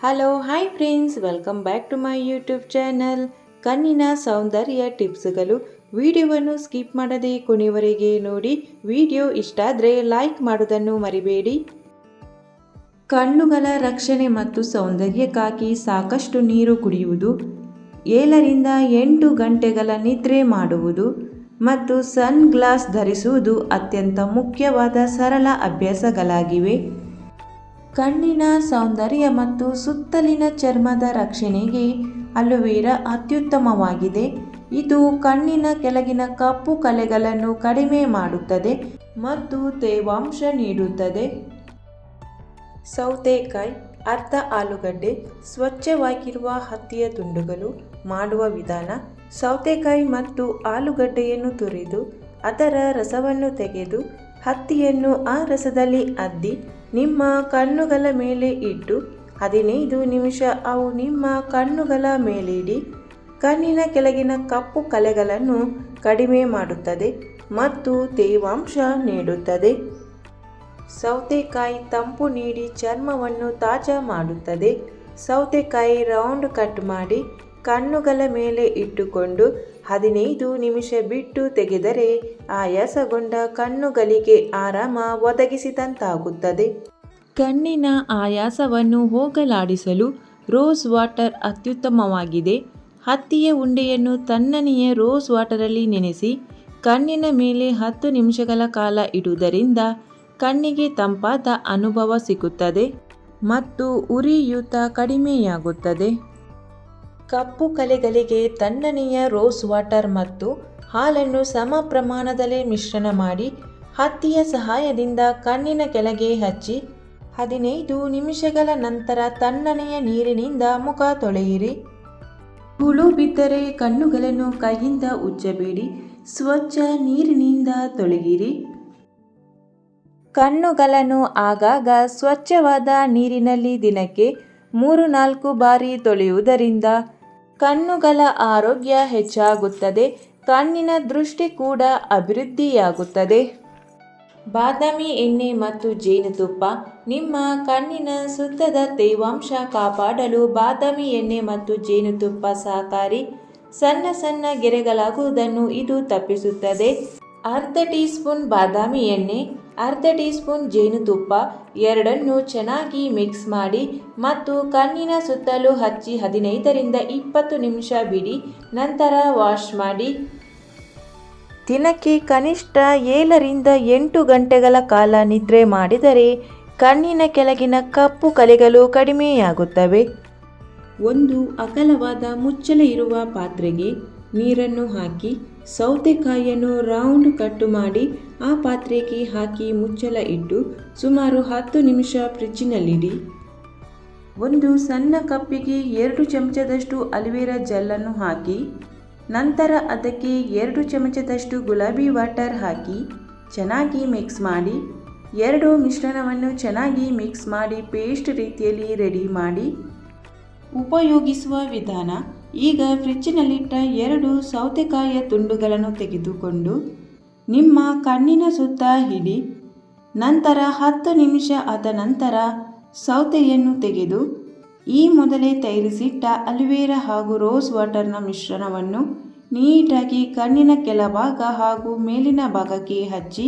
Hello hi friends, welcome back to my YouTube channel. ಕಣ್ಣಿನ ಸೌಂದರ್ಯ ಟಿಪ್ಸ್ಗಳು. ವಿಡಿಯೋವನ್ನು ಸ್ಕಿಪ್ ಮಾಡದೆ ಕೊನೆಯವರೆಗೆ ನೋಡಿ. ವಿಡಿಯೋ ಇಷ್ಟ ಆದರೆ ಲೈಕ್ ಮಾಡೋದನ್ನು ಮರಿಬೇಡಿ. ಕಣ್ಣುಗಳ ರಕ್ಷಣೆ ಮತ್ತು ಸೌಂದರ್ಯಕ್ಕಾಗಿ ಸಾಕಷ್ಟು ನೀರು ಕುಡಿಯುವುದು, 7ರಿಂದ 8 ಗಂಟೆಗಳ ನಿದ್ರೆ ಮಾಡುವುದು ಮತ್ತು ಸನ್ ಗ್ಲಾಸ್ ಧರಿಸುವುದು ಅತ್ಯಂತ ಮುಖ್ಯವಾದ ಸರಳ ಅಭ್ಯಾಸಗಳಾಗಿವೆ. ಕಣ್ಣಿನ ಸೌಂದರ್ಯ ಮತ್ತು ಸುತ್ತಲಿನ ಚರ್ಮದ ರಕ್ಷಣೆಗೆ ಅಲೋವೆರಾ ಅತ್ಯುತ್ತಮವಾಗಿದೆ. ಇದು ಕಣ್ಣಿನ ಕೆಳಗಿನ ಕಪ್ಪು ಕಲೆಗಳನ್ನು ಕಡಿಮೆ ಮಾಡುತ್ತದೆ ಮತ್ತು ತೇವಾಂಶ ನೀಡುತ್ತದೆ. ಸೌತೆಕಾಯಿ, ಅರ್ಧ ಆಲೂಗಡ್ಡೆ, ಸ್ವಚ್ಛವಾಗಿರುವ ಹತ್ತಿಯ ತುಂಡುಗಳು. ಮಾಡುವ ವಿಧಾನ: ಸೌತೆಕಾಯಿ ಮತ್ತು ಆಲೂಗಡ್ಡೆಯನ್ನು ತುರಿದು ಅದರ ರಸವನ್ನು ತೆಗೆದು ಹತ್ತಿಯನ್ನು ಆ ರಸದಲ್ಲಿ ಅದ್ದಿ ನಿಮ್ಮ ಕಣ್ಣುಗಳ ಮೇಲೆ ಇಟ್ಟು 15 ನಿಮಿಷ ಅವು ನಿಮ್ಮ ಕಣ್ಣುಗಳ ಮೇಲಿಡಿ. ಕಣ್ಣಿನ ಕೆಳಗಿನ ಕಪ್ಪು ಕಲೆಗಳನ್ನು ಕಡಿಮೆ ಮಾಡುತ್ತದೆ ಮತ್ತು ತೇವಾಂಶ ನೀಡುತ್ತದೆ. ಸೌತೆಕಾಯಿ ತಂಪು ನೀಡಿ ಚರ್ಮವನ್ನು ತಾಜಾ ಮಾಡುತ್ತದೆ. ಸೌತೆಕಾಯಿ ರೌಂಡ್ ಕಟ್ ಮಾಡಿ ಕಣ್ಣುಗಳ ಮೇಲೆ ಇಟ್ಟುಕೊಂಡು 15 ನಿಮಿಷ ಬಿಟ್ಟು ತೆಗೆದರೆ ಆಯಾಸಗೊಂಡ ಕಣ್ಣುಗಳಿಗೆ ಆರಾಮ ಒದಗಿಸಿದಂತಾಗುತ್ತದೆ. ಕಣ್ಣಿನ ಆಯಾಸವನ್ನು ಹೋಗಲಾಡಿಸಲು ರೋಸ್ ವಾಟರ್ ಅತ್ಯುತ್ತಮವಾಗಿದೆ. ಹತ್ತಿಯ ಉಂಡೆಯನ್ನು ತಣ್ಣನೆಯ ರೋಸ್ ವಾಟರಲ್ಲಿ ನೆನೆಸಿ ಕಣ್ಣಿನ ಮೇಲೆ 10 ನಿಮಿಷಗಳ ಕಾಲ ಇಡುವುದರಿಂದ ಕಣ್ಣಿಗೆ ತಂಪಾದ ಅನುಭವ ಸಿಗುತ್ತದೆ ಮತ್ತು ಉರಿಯೂತ ಕಡಿಮೆಯಾಗುತ್ತದೆ. ಕಪ್ಪು ಕಲೆಗಳಿಗೆ ತಣ್ಣನೆಯ ರೋಸ್ ವಾಟರ್ ಮತ್ತು ಹಾಲನ್ನು ಸಮ ಪ್ರಮಾಣದಲ್ಲಿ ಮಿಶ್ರಣ ಮಾಡಿ ಹತ್ತಿಯ ಸಹಾಯದಿಂದ ಕಣ್ಣಿನ ಕೆಳಗೆ ಹಚ್ಚಿ 15 ನಿಮಿಷಗಳ ನಂತರ ತಣ್ಣನೆಯ ನೀರಿನಿಂದ ಮುಖ ತೊಳೆಯಿರಿ. ಹುಳು ಬಿದ್ದರೆ ಕಣ್ಣುಗಳನ್ನು ಕೈಯಿಂದ ಉಜ್ಜಬೇಡಿ, ಸ್ವಚ್ಛ ನೀರಿನಿಂದ ತೊಳೆಯಿರಿ. ಕಣ್ಣುಗಳನ್ನು ಆಗಾಗ ಸ್ವಚ್ಛವಾದ ನೀರಿನಲ್ಲಿ ದಿನಕ್ಕೆ 3-4 ಬಾರಿ ತೊಳೆಯುವುದರಿಂದ ಕಣ್ಣುಗಳ ಆರೋಗ್ಯ ಹೆಚ್ಚಾಗುತ್ತದೆ. ಕಣ್ಣಿನ ದೃಷ್ಟಿ ಕೂಡ ಅಭಿವೃದ್ಧಿಯಾಗುತ್ತದೆ. ಬಾದಾಮಿ ಎಣ್ಣೆ ಮತ್ತು ಜೇನುತುಪ್ಪ. ನಿಮ್ಮ ಕಣ್ಣಿನ ಸುತ್ತದ ತೇವಾಂಶ ಕಾಪಾಡಲು ಬಾದಾಮಿ ಎಣ್ಣೆ ಮತ್ತು ಜೇನುತುಪ್ಪ ಸಹಕಾರಿ. ಸಣ್ಣ ಸಣ್ಣ ಗೆರೆಗಳಾಗುವುದನ್ನು ಇದು ತಪ್ಪಿಸುತ್ತದೆ. ಅರ್ಧ ಟೀ ಸ್ಪೂನ್ ಬಾದಾಮಿ ಎಣ್ಣೆ, ಅರ್ಧ ಟೀ ಸ್ಪೂನ್ ಜೇನುತುಪ್ಪ ಎರಡನ್ನೂ ಚೆನ್ನಾಗಿ ಮಿಕ್ಸ್ ಮಾಡಿ ಮತ್ತು ಕಣ್ಣಿನ ಸುತ್ತಲೂ ಹಚ್ಚಿ 15ರಿಂದ 20 ನಿಮಿಷ ಬಿಡಿ. ನಂತರ ವಾಶ್ ಮಾಡಿ. ದಿನಕ್ಕೆ ಕನಿಷ್ಠ 7ರಿಂದ 8 ಗಂಟೆಗಳ ಕಾಲ ನಿದ್ರೆ ಮಾಡಿದರೆ ಕಣ್ಣಿನ ಕೆಳಗಿನ ಕಪ್ಪು ಕಲೆಗಳು ಕಡಿಮೆಯಾಗುತ್ತವೆ. ಒಂದು ಅಗಲವಾದ ಮುಚ್ಚಳ ಇರುವ ಪಾತ್ರೆಗೆ ನೀರನ್ನು ಹಾಕಿ ಸೌತೆಕಾಯಿಯನ್ನು ರೌಂಡ್ ಕಟ್ ಮಾಡಿ ಆ ಪಾತ್ರೆಗೆ ಹಾಕಿ ಮುಚ್ಚಳ ಇಟ್ಟು ಸುಮಾರು 10 ನಿಮಿಷ ಫ್ರಿಜ್ಜಿನಲ್ಲಿಡಿ. ಒಂದು ಸಣ್ಣ ಕಪ್ಪಿಗೆ 2 ಚಮಚದಷ್ಟು ಅಲೋವೆರಾ ಜೆಲ್ಲನ್ನು ಹಾಕಿ ನಂತರ ಅದಕ್ಕೆ 2 ಚಮಚದಷ್ಟು ಗುಲಾಬಿ ವಾಟರ್ ಹಾಕಿ ಚೆನ್ನಾಗಿ ಮಿಕ್ಸ್ ಮಾಡಿ. 2 ಮಿಶ್ರಣವನ್ನು ಚೆನ್ನಾಗಿ ಮಿಕ್ಸ್ ಮಾಡಿ ಪೇಸ್ಟ್ ರೀತಿಯಲ್ಲಿ ರೆಡಿ ಮಾಡಿ. ಉಪಯೋಗಿಸುವ ವಿಧಾನ: ಈಗ ಫ್ರಿಜ್ಜಿನಲ್ಲಿಟ್ಟ 2 ಸೌತೆಕಾಯಿಯ ತುಂಡುಗಳನ್ನು ತೆಗೆದುಕೊಂಡು ನಿಮ್ಮ ಕಣ್ಣಿನ ಸುತ್ತ ಇಡಿ. ನಂತರ 10 ನಿಮಿಷ ಆದ ನಂತರ ಸೌತೆಯನ್ನು ತೆಗೆದು ಈ ಮೊದಲೇ ತಯಾರಿಸಿಟ್ಟ ಅಲೋವೆರಾ ಹಾಗೂ ರೋಸ್ ವಾಟರ್ನ ಮಿಶ್ರಣವನ್ನು ನೀಟಾಗಿ ಕಣ್ಣಿನ ಕೆಳಭಾಗ ಹಾಗೂ ಮೇಲಿನ ಭಾಗಕ್ಕೆ ಹಚ್ಚಿ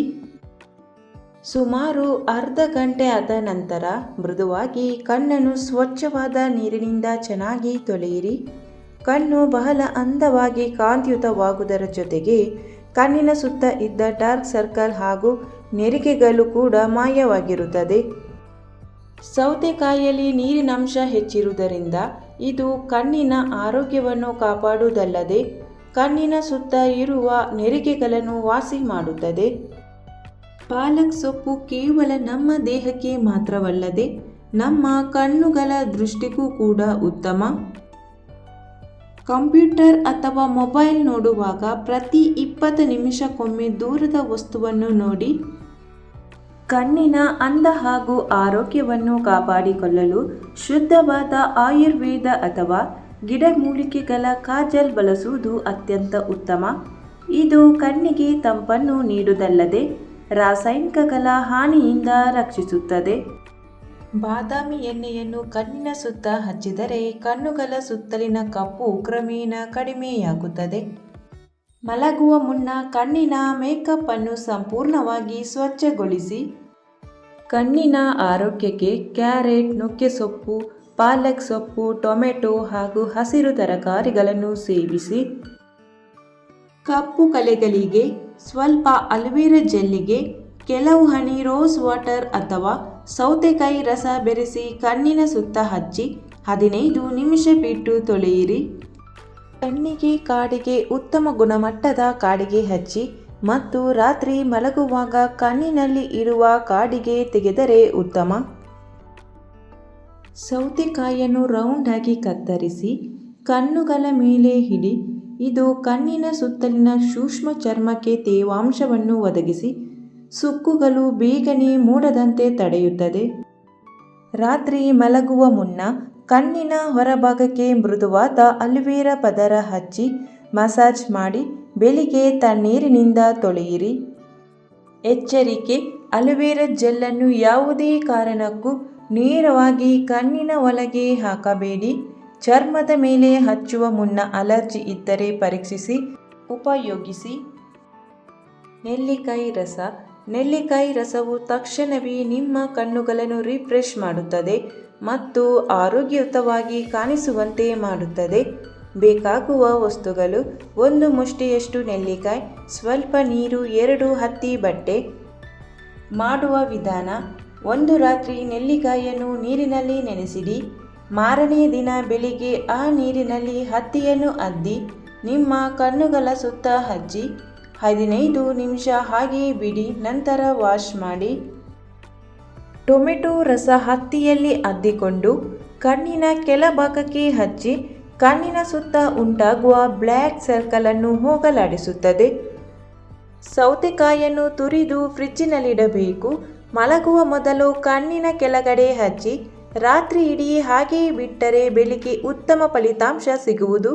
ಸುಮಾರು ಅರ್ಧ ಗಂಟೆ ಆದ ನಂತರ ಮೃದುವಾಗಿ ಕಣ್ಣನ್ನು ಸ್ವಚ್ಛವಾದ ನೀರಿನಿಂದ ಚೆನ್ನಾಗಿ ತೊಳೆಯಿರಿ. ಕಣ್ಣು ಬಹಳ ಅಂದವಾಗಿ ಕಾಂತಿಯುತವಾಗುವುದರ ಜೊತೆಗೆ ಕಣ್ಣಿನ ಸುತ್ತ ಇದ್ದ ಡಾರ್ಕ್ ಸರ್ಕಲ್ ಹಾಗೂ ನೆರಿಗೆಗಳು ಕೂಡ ಮಾಯವಾಗಿರುತ್ತದೆ. ಸೌತೆಕಾಯಿಯಲ್ಲಿ ನೀರಿನಂಶ ಹೆಚ್ಚಿರುವುದರಿಂದ ಇದು ಕಣ್ಣಿನ ಆರೋಗ್ಯವನ್ನು ಕಾಪಾಡುವುದಲ್ಲದೆ ಕಣ್ಣಿನ ಸುತ್ತ ಇರುವ ನೆರಿಗೆಗಳನ್ನು ವಾಸಿ ಮಾಡುತ್ತದೆ. ಪಾಲಕ್ ಸೊಪ್ಪು ಕೇವಲ ನಮ್ಮ ದೇಹಕ್ಕೆ ಮಾತ್ರವಲ್ಲದೆ ನಮ್ಮ ಕಣ್ಣುಗಳ ದೃಷ್ಟಿಗೂ ಕೂಡ ಉತ್ತಮ. ಕಂಪ್ಯೂಟರ್ ಅಥವಾ ಮೊಬೈಲ್ ನೋಡುವಾಗ ಪ್ರತಿ 20 ನಿಮಿಷಕ್ಕೊಮ್ಮೆ ದೂರದ ವಸ್ತುವನ್ನು ನೋಡಿ. ಕಣ್ಣಿನ ಅಂದ ಹಾಗೂ ಆರೋಗ್ಯವನ್ನು ಕಾಪಾಡಿಕೊಳ್ಳಲು ಶುದ್ಧವಾದ ಆಯುರ್ವೇದ ಅಥವಾ ಗಿಡಮೂಲಿಕೆಗಳ ಕಾಜಲ್ ಬಳಸುವುದು ಅತ್ಯಂತ ಉತ್ತಮ. ಇದು ಕಣ್ಣಿಗೆ ತಂಪನ್ನು ನೀಡುವುದಲ್ಲದೆ ರಾಸಾಯನಿಕಗಳ ಹಾನಿಯಿಂದ ರಕ್ಷಿಸುತ್ತದೆ. ಬಾದಾಮಿ ಎಣ್ಣೆಯನ್ನು ಕಣ್ಣಿನ ಸುತ್ತ ಹಚ್ಚಿದರೆ ಕಣ್ಣುಗಳ ಸುತ್ತಲಿನ ಕಪ್ಪು ಕ್ರಮೇಣ ಕಡಿಮೆಯಾಗುತ್ತದೆ. ಮಲಗುವ ಮುನ್ನ ಕಣ್ಣಿನ ಮೇಕಪ್ ಅನ್ನು ಸಂಪೂರ್ಣವಾಗಿ ಸ್ವಚ್ಛಗೊಳಿಸಿ. ಕಣ್ಣಿನ ಆರೋಗ್ಯಕ್ಕೆ ಕ್ಯಾರೆಟ್, ನುಗ್ಗೆಸೊಪ್ಪು, ಪಾಲಕ್ ಸೊಪ್ಪು, ಟೊಮೆಟೊ ಹಾಗೂ ಹಸಿರು ತರಕಾರಿಗಳನ್ನು ಸೇವಿಸಿ. ಕಪ್ಪು ಕಲೆಗಳಿಗೆ ಸ್ವಲ್ಪ ಅಲೋವೆರಾ ಜೆಲ್ಲಿಗೆ ಕೆಲವು ಹನಿ ರೋಸ್ ವಾಟರ್ ಅಥವಾ ಸೌತೆಕಾಯಿ ರಸ ಬೆರೆಸಿ ಕಣ್ಣಿನ ಸುತ್ತ ಹಚ್ಚಿ 15 ನಿಮಿಷ ಬಿಟ್ಟು ತೊಳೆಯಿರಿ. ಕಣ್ಣಿಗೆ ಕಾಡಿಗೆ ಉತ್ತಮ ಗುಣಮಟ್ಟದ ಕಾಡಿಗೆ ಹಚ್ಚಿ ಮತ್ತು ರಾತ್ರಿ ಮಲಗುವಾಗ ಕಣ್ಣಿನಲ್ಲಿ ಇರುವ ಕಾಡಿಗೆ ತೆಗೆದರೆ ಉತ್ತಮ. ಸೌತೆಕಾಯಿಯನ್ನು ರೌಂಡ್ ಆಗಿ ಕತ್ತರಿಸಿ ಕಣ್ಣುಗಳ ಮೇಲೆ ಇಡಿ. ಇದು ಕಣ್ಣಿನ ಸುತ್ತಲಿನ ಸೂಕ್ಷ್ಮ ಚರ್ಮಕ್ಕೆ ತೇವಾಂಶವನ್ನು ಒದಗಿಸಿ ಸುಕ್ಕುಗಳು ಬೇಗನೆ ಮೂಡದಂತೆ ತಡೆಯುತ್ತದೆ. ರಾತ್ರಿ ಮಲಗುವ ಮುನ್ನ ಕಣ್ಣಿನ ಹೊರಭಾಗಕ್ಕೆ ಮೃದುವಾದ ಅಲೋವೆರಾ ಪದರ ಹಚ್ಚಿ ಮಸಾಜ್ ಮಾಡಿ ಬೆಳಿಗ್ಗೆ ತಣ್ಣೀರಿನಿಂದ ತೊಳೆಯಿರಿ. ಎಚ್ಚರಿಕೆ: ಅಲೋವೆರಾ ಜೆಲ್ಲನ್ನು ಯಾವುದೇ ಕಾರಣಕ್ಕೂ ನೇರವಾಗಿ ಕಣ್ಣಿನ ಒಳಗೆ ಹಾಕಬೇಡಿ. ಚರ್ಮದ ಮೇಲೆ ಹಚ್ಚುವ ಮುನ್ನ ಅಲರ್ಜಿ ಇದ್ದರೆ ಪರೀಕ್ಷಿಸಿ ಉಪಯೋಗಿಸಿ. ನೆಲ್ಲಿಕಾಯಿ ರಸ. ನೆಲ್ಲಿಕಾಯಿ ರಸವು ತಕ್ಷಣವೇ ನಿಮ್ಮ ಕಣ್ಣುಗಳನ್ನು ರಿಫ್ರೆಶ್ ಮಾಡುತ್ತದೆ ಮತ್ತು ಆರೋಗ್ಯಯುತವಾಗಿ ಕಾಣಿಸುವಂತೆ ಮಾಡುತ್ತದೆ. ಬೇಕಾಗುವ ವಸ್ತುಗಳು: 1 ಮುಷ್ಟಿಯಷ್ಟು ನೆಲ್ಲಿಕಾಯಿ, ಸ್ವಲ್ಪ ನೀರು, 2 ಹತ್ತಿ ಬಟ್ಟೆ. ಮಾಡುವ ವಿಧಾನ: 1 ರಾತ್ರಿ ನೆಲ್ಲಿಕಾಯಿಯನ್ನು ನೀರಿನಲ್ಲಿ ನೆನೆಸಿಡಿ. ಮಾರನೇ ದಿನ ಬೆಳಿಗ್ಗೆ ಆ ನೀರಿನಲ್ಲಿ ಹತ್ತಿಯನ್ನು ಅದ್ದಿ ನಿಮ್ಮ ಕಣ್ಣುಗಳ ಸುತ್ತ ಹಚ್ಚಿ 15 ನಿಮಿಷ ಹಾಗೆಯೇ ಬಿಡಿ, ನಂತರ ವಾಶ್ ಮಾಡಿ. ಟೊಮೆಟೊ ರಸ ಹತ್ತಿಯಲ್ಲಿ ಅದ್ದಿಕೊಂಡು ಕಣ್ಣಿನ ಕೆಳಭಾಗಕ್ಕೆ ಹಚ್ಚಿ ಕಣ್ಣಿನ ಸುತ್ತ ಉಂಟಾಗುವ ಬ್ಲ್ಯಾಕ್ ಸರ್ಕಲ್ ಅನ್ನು ಹೋಗಲಾಡಿಸುತ್ತದೆ. ಸೌತೆಕಾಯಿಯನ್ನು ತುರಿದು ಫ್ರಿಜ್ಜಿನಲ್ಲಿಡಬೇಕು. ಮಲಗುವ ಮೊದಲು ಕಣ್ಣಿನ ಕೆಳಗಡೆ ಹಚ್ಚಿ ರಾತ್ರಿ ಇಡೀ ಹಾಗೆಯೇ ಬಿಟ್ಟರೆ ಬೆಳಿಗ್ಗೆ ಉತ್ತಮ ಫಲಿತಾಂಶ ಸಿಗುವುದು.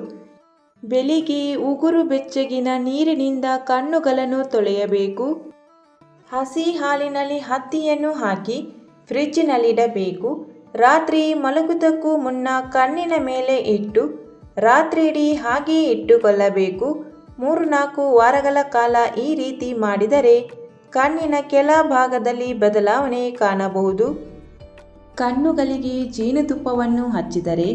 ಬೆಳಿಗ್ಗೆ ಉಗುರು ಬೆಚ್ಚಗಿನ ನೀರಿನಿಂದ ಕಣ್ಣುಗಳನ್ನು ತೊಳೆಯಬೇಕು. ಹಸಿ ಹಾಲಿನಲ್ಲಿ ಹತ್ತಿಯನ್ನು ಹಾಕಿ ಫ್ರಿಜ್ಜಿನಲ್ಲಿಡಬೇಕು. ರಾತ್ರಿ ಮಲಗುವುದಕ್ಕೂ ಮುನ್ನ ಕಣ್ಣಿನ ಮೇಲೆ ಇಟ್ಟು ರಾತ್ರಿ ಇಡೀ ಹಾಗೆಯೇ ಇಟ್ಟುಕೊಳ್ಳಬೇಕು. 3-4 ವಾರಗಳ ಕಾಲ ಈ ರೀತಿ ಮಾಡಿದರೆ ಕಣ್ಣಿನ ಕೆಳ ಭಾಗದಲ್ಲಿ ಬದಲಾವಣೆ ಕಾಣಬಹುದು. ಕಣ್ಣುಗಳಿಗೆ ಜೇನುತುಪ್ಪವನ್ನು ಹಚ್ಚಿದರೆ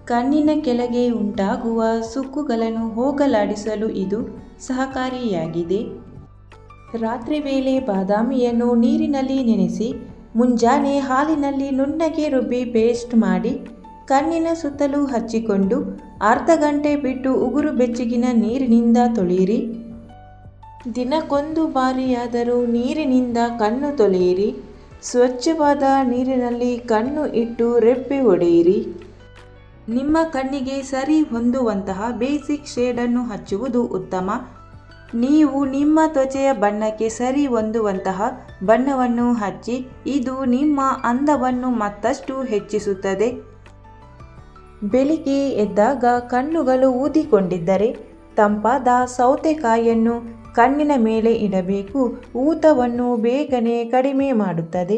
ಕಣ್ಣಿನ ಕೆಳಗೆ ಉಂಟಾಗುವ ಸುಕ್ಕುಗಳನ್ನು ಹೋಗಲಾಡಿಸಲು ಇದು ಸಹಕಾರಿಯಾಗಿದೆ. ರಾತ್ರಿ ವೇಳೆ ಬಾದಾಮಿಯನ್ನು ನೀರಿನಲ್ಲಿ ನೆನೆಸಿ ಮುಂಜಾನೆ ಹಾಲಿನಲ್ಲಿ ನುಣ್ಣಗೆ ರುಬ್ಬಿ ಪೇಸ್ಟ್ ಮಾಡಿ ಕಣ್ಣಿನ ಸುತ್ತಲೂ ಹಚ್ಚಿಕೊಂಡು ಅರ್ಧ ಗಂಟೆ ಬಿಟ್ಟು ಉಗುರು ಬೆಚ್ಚಗಿನ ನೀರಿನಿಂದ ತೊಳೆಯಿರಿ. ದಿನಕ್ಕೊಂದು ಬಾರಿಯಾದರೂ ನೀರಿನಿಂದ ಕಣ್ಣು ತೊಳೆಯಿರಿ. ಸ್ವಚ್ಛವಾದ ನೀರಿನಲ್ಲಿ ಕಣ್ಣು ಇಟ್ಟು ರೆಪ್ಪೆ ಹೊಡೆಯಿರಿ. ನಿಮ್ಮ ಕಣ್ಣಿಗೆ ಸರಿ ಹೊಂದುವಂತಹ ಬೇಸಿಕ್ ಶೇಡನ್ನು ಹಚ್ಚುವುದು ಉತ್ತಮ. ನೀವು ನಿಮ್ಮ ತ್ವಚೆಯ ಬಣ್ಣಕ್ಕೆ ಸರಿ ಹೊಂದುವಂತಹ ಬಣ್ಣವನ್ನು ಹಚ್ಚಿ, ಇದು ನಿಮ್ಮ ಅಂದವನ್ನು ಮತ್ತಷ್ಟು ಹೆಚ್ಚಿಸುತ್ತದೆ. ಬೆಳಿಗ್ಗೆ ಎದ್ದಾಗ ಕಣ್ಣುಗಳು ಊದಿಕೊಂಡಿದ್ದರೆ ತಂಪಾದ ಸೌತೆಕಾಯಿಯನ್ನು ಕಣ್ಣಿನ ಮೇಲೆ ಇಡಬೇಕು. ಊತವನ್ನು ಬೇಗನೆ ಕಡಿಮೆ ಮಾಡುತ್ತದೆ.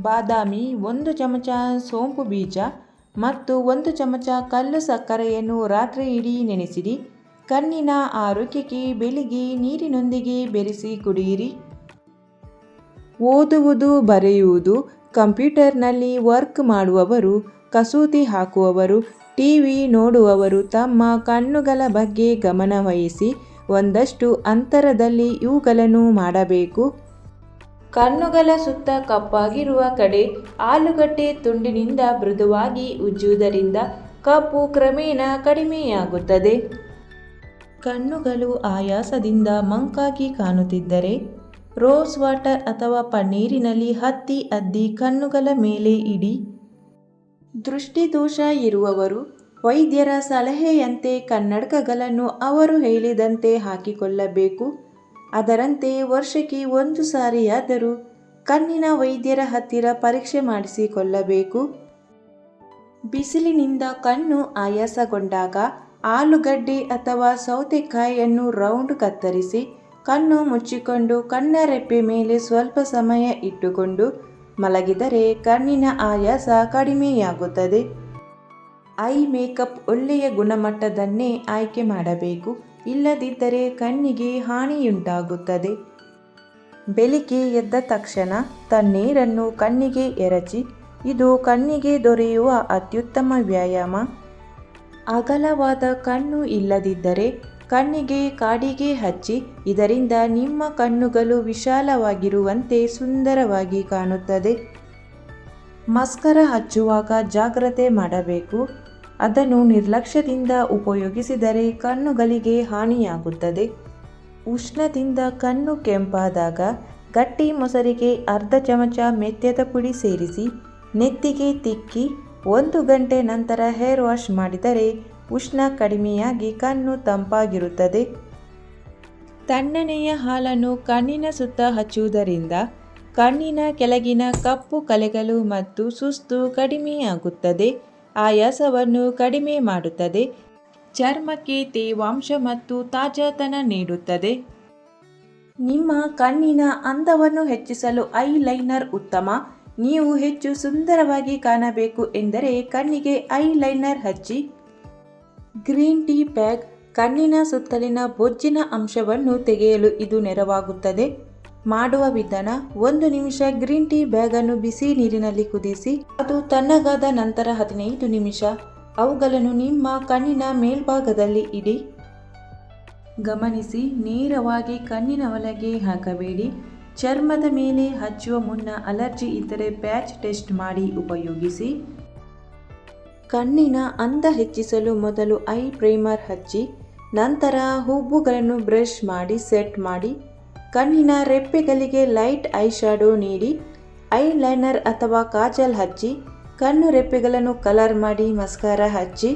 ಬಾದಾಮಿ, 1 ಚಮಚ ಸೋಂಪು ಬೀಜ ಮತ್ತು 1 ಚಮಚ ಕಲ್ಲು ಸಕ್ಕರೆಯನ್ನು ರಾತ್ರಿ ಇಡೀ ನೆನೆಸಿಡಿ. ಕಣ್ಣಿನ ಆರೋಗ್ಯಕ್ಕೆ ಬೆಳಿಗ್ಗೆ ನೀರಿನೊಂದಿಗೆ ಬೆರೆಸಿ ಕುಡಿಯಿರಿ. ಓದುವುದು, ಬರೆಯುವುದು, ಕಂಪ್ಯೂಟರ್ನಲ್ಲಿ ವರ್ಕ್ ಮಾಡುವವರು, ಕಸೂತಿ ಹಾಕುವವರು, ಟಿವಿ ನೋಡುವವರು ತಮ್ಮ ಕಣ್ಣುಗಳ ಬಗ್ಗೆ ಗಮನ ವಹಿಸಿ ಒಂದಷ್ಟು ಅಂತರದಲ್ಲಿ ಇವುಗಳನ್ನು ಮಾಡಬೇಕು. ಕಣ್ಣುಗಳ ಸುತ್ತ ಕಪ್ಪಾಗಿರುವ ಕಡೆ ಆಲೂಗಡ್ಡೆ ತುಂಡಿನಿಂದ ಮೃದುವಾಗಿ ಉಜ್ಜುವುದರಿಂದ ಕಪ್ಪು ಕ್ರಮೇಣ ಕಡಿಮೆಯಾಗುತ್ತದೆ. ಕಣ್ಣುಗಳು ಆಯಾಸದಿಂದ ಮಂಕಾಗಿ ಕಾಣುತ್ತಿದ್ದರೆ ರೋಸ್ ವಾಟರ್ ಅಥವಾ ಪನ್ನೀರಿನಲ್ಲಿ ಹತ್ತಿ ಅದ್ದಿ ಕಣ್ಣುಗಳ ಮೇಲೆ ಇಡಿ. ದೃಷ್ಟಿದೋಷ ಇರುವವರು ವೈದ್ಯರ ಸಲಹೆಯಂತೆ ಕನ್ನಡಕಗಳನ್ನು ಅವರು ಹೇಳಿದಂತೆ ಹಾಕಿಕೊಳ್ಳಬೇಕು. ಅದರಂತೆ ವರ್ಷಕ್ಕೆ 1 ಸಾರಿಯಾದರೂ ಕಣ್ಣಿನ ವೈದ್ಯರ ಹತ್ತಿರ ಪರೀಕ್ಷೆ ಮಾಡಿಸಿಕೊಳ್ಳಬೇಕು. ಬಿಸಿಲಿನಿಂದ ಕಣ್ಣು ಆಯಾಸಗೊಂಡಾಗ ಆಲೂಗಡ್ಡೆ ಅಥವಾ ಸೌತೆಕಾಯಿಯನ್ನು ರೌಂಡ್ ಕತ್ತರಿಸಿ ಕಣ್ಣು ಮುಚ್ಚಿಕೊಂಡು ಕಣ್ಣರೆಪ್ಪೆ ಮೇಲೆ ಸ್ವಲ್ಪ ಸಮಯ ಇಟ್ಟುಕೊಂಡು ಮಲಗಿದರೆ ಕಣ್ಣಿನ ಆಯಾಸ ಕಡಿಮೆಯಾಗುತ್ತದೆ. ಐ ಮೇಕಪ್ ಒಳ್ಳೆಯ ಗುಣಮಟ್ಟದನ್ನೇ ಆಯ್ಕೆ ಮಾಡಬೇಕು, ಇಲ್ಲದಿದ್ದರೆ ಕಣ್ಣಿಗೆ ಹಾನಿಯುಂಟಾಗುತ್ತದೆ. ಬೆಳಿಗ್ಗೆ ಎದ್ದ ತಕ್ಷಣ ತಣ್ಣೀರನ್ನು ಕಣ್ಣಿಗೆ ಎರಚಿ, ಇದು ಕಣ್ಣಿಗೆ ದೊರೆಯುವ ಅತ್ಯುತ್ತಮ ವ್ಯಾಯಾಮ. ಅಗಲವಾದ ಕಣ್ಣು ಇಲ್ಲದಿದ್ದರೆ ಕಣ್ಣಿಗೆ ಕಾಡಿಗೆ ಹಚ್ಚಿ, ಇದರಿಂದ ನಿಮ್ಮ ಕಣ್ಣುಗಳು ವಿಶಾಲವಾಗಿರುವಂತೆ ಸುಂದರವಾಗಿ ಕಾಣುತ್ತದೆ. ಮಸ್ಕರ ಹಚ್ಚುವಾಗ ಜಾಗ್ರತೆ ಮಾಡಬೇಕು. ಅದನ್ನು ನಿರ್ಲಕ್ಷ್ಯದಿಂದ ಉಪಯೋಗಿಸಿದರೆ ಕಣ್ಣುಗಳಿಗೆ ಹಾನಿಯಾಗುತ್ತದೆ. ಉಷ್ಣದಿಂದ ಕಣ್ಣು ಕೆಂಪಾದಾಗ ಗಟ್ಟಿ ಮೊಸರಿಗೆ ಅರ್ಧ ಚಮಚ ಮೆಂತ್ಯದ ಪುಡಿ ಸೇರಿಸಿ ನೆತ್ತಿಗೆ ತಿಕ್ಕಿ 1 ಗಂಟೆ ನಂತರ ಹೇರ್ ವಾಶ್ ಮಾಡಿದರೆ ಉಷ್ಣ ಕಡಿಮೆಯಾಗಿ ಕಣ್ಣು ತಂಪಾಗಿರುತ್ತದೆ. ತಣ್ಣನೆಯ ಹಾಲನ್ನು ಕಣ್ಣಿನ ಸುತ್ತ ಹಚ್ಚುವುದರಿಂದ ಕಣ್ಣಿನ ಕೆಳಗಿನ ಕಪ್ಪು ಕಲೆಗಳು ಮತ್ತು ಸುಸ್ತು ಕಡಿಮೆಯಾಗುತ್ತದೆ. ಆಯಾಸವನ್ನು ಕಡಿಮೆ ಮಾಡುತ್ತದೆ. ಚರ್ಮಕ್ಕೆ ತೇವಾಂಶ ಮತ್ತು ತಾಜಾತನ ನೀಡುತ್ತದೆ. ನಿಮ್ಮ ಕಣ್ಣಿನ ಅಂದವನ್ನು ಹೆಚ್ಚಿಸಲು ಐ ಲೈನರ್ ಉತ್ತಮ. ನೀವು ಹೆಚ್ಚು ಸುಂದರವಾಗಿ ಕಾಣಬೇಕು ಎಂದರೆ ಕಣ್ಣಿಗೆ ಐ ಲೈನರ್ ಹಚ್ಚಿ. ಗ್ರೀನ್ ಟೀ ಬ್ಯಾಗ್ ಕಣ್ಣಿನ ಸುತ್ತಲಿನ ಬೊಜ್ಜಿನ ಅಂಶವನ್ನು ತೆಗೆಯಲು ಇದು ನೆರವಾಗುತ್ತದೆ. ಮಾಡುವ ವಿಧಾನ: 1 ನಿಮಿಷ ಗ್ರೀನ್ ಟೀ ಬ್ಯಾಗನ್ನು ಬಿಸಿ ನೀರಿನಲ್ಲಿ ಕುದಿಸಿ, ಅದು ತಣ್ಣಗಾದ ನಂತರ 15 ನಿಮಿಷ ಅವುಗಳನ್ನು ನಿಮ್ಮ ಕಣ್ಣಿನ ಮೇಲ್ಭಾಗದಲ್ಲಿ ಇಡಿ. ಗಮನಿಸಿ, ನೇರವಾಗಿ ಕಣ್ಣಿನ ಒಳಗೆ ಹಾಕಬೇಡಿ. ಚರ್ಮದ ಮೇಲೆ ಹಚ್ಚುವ ಮುನ್ನ ಅಲರ್ಜಿ ಇದ್ದರೆ ಪ್ಯಾಚ್ ಟೆಸ್ಟ್ ಮಾಡಿ ಉಪಯೋಗಿಸಿ. ಕಣ್ಣಿನ ಅಂದ ಹೆಚ್ಚಿಸಲು ಮೊದಲು ಐ ಪ್ರೈಮರ್ ಹಚ್ಚಿ, ನಂತರ ಹುಬ್ಬುಗಳನ್ನು ಬ್ರಷ್ ಮಾಡಿ ಸೆಟ್ ಮಾಡಿ. ಕಣ್ಣಿನ ರೆಪ್ಪೆಗಳಿಗೆ ಲೈಟ್ ಐ ಶ್ಯಾಡೋ ನೀಡಿ, ಐ ಲೈನರ್ ಅಥವಾ ಕಾಜಲ್ ಹಚ್ಚಿ, ಕಣ್ಣು ರೆಪ್ಪೆಗಳನ್ನು ಕಲರ್ ಮಾಡಿ ಮಸ್ಕಾರ ಹಚ್ಚಿ.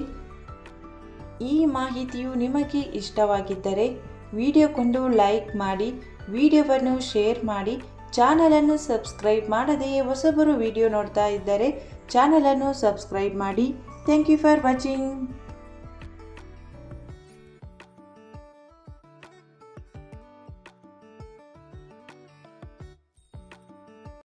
ಈ ಮಾಹಿತಿಯು ನಿಮಗೆ ಇಷ್ಟವಾಗಿದ್ದರೆ ವಿಡಿಯೋಗೊಂದು ಲೈಕ್ ಮಾಡಿ, ವಿಡಿಯೋವನ್ನು ಶೇರ್ ಮಾಡಿ. ಚಾನಲನ್ನು ಸಬ್ಸ್ಕ್ರೈಬ್ ಮಾಡದೆಯೇ ಹೊಸಬರು ವಿಡಿಯೋ ನೋಡ್ತಾ ಇದ್ದರೆ ಚಾನಲನ್ನು ಸಬ್ಸ್ಕ್ರೈಬ್ ಮಾಡಿ. Thank you for watching.